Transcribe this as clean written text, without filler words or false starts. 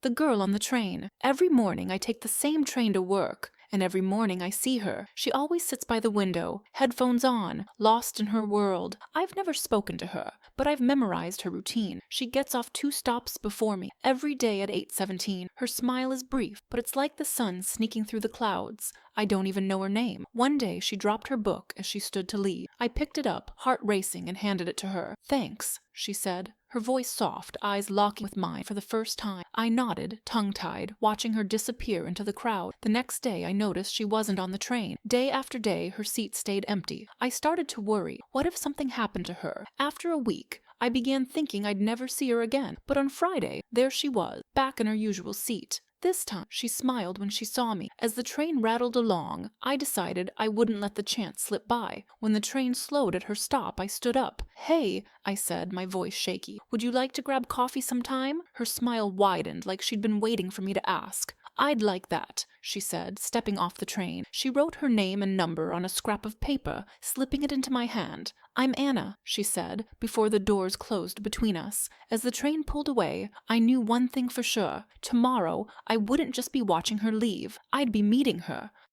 the girl on the train. Every morning I take the same train to work. And every morning I see her. She always sits by the window, headphones on, lost in her world. I've never spoken to her, but I've memorized her routine. She gets off 2 stops before me every day at 8:17. Her smile is brief, but it's like the sun sneaking through the clouds. I don't even know her name. One day she dropped her book as she stood to leave. I picked it up, heart racing, and handed it to her. "Thanks," she said, her voice soft, eyes locking with mine for the first time. I nodded, tongue-tied, watching her disappear into the crowd. The next day I noticed she wasn't on the train. Day after day her seat stayed empty. I started to worry. What if something happened to her? After a week, I began thinking I'd never see her again. But on Friday, there she was, back in her usual seat. This time, she smiled when she saw me. As the train rattled along, I decided I wouldn't let the chance slip by. When the train slowed at her stop, I stood up. "Hey," I said, my voice shaky. "Would you like to grab coffee sometime?" Her smile widened like she'd been waiting for me to ask. "I'd like that," she said, stepping off the train. She wrote her name and number on a scrap of paper, slipping it into my hand. "I'm Anna," she said, before the doors closed between us. As the train pulled away, I knew one thing for sure. Tomorrow, I wouldn't just be watching her leave. I'd be meeting her.